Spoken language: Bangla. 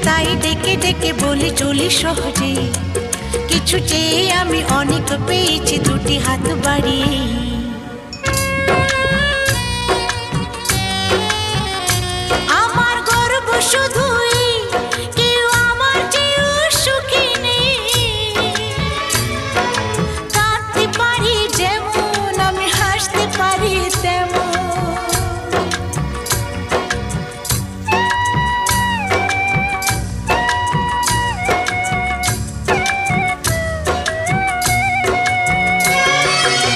তাই ডেকে ডেকে বলি চলি সহজে, কিছু চেয়ে আমি অনেক পেয়েছি দুটি হাত বাড়িয়ে। আমার গর্ব শুধু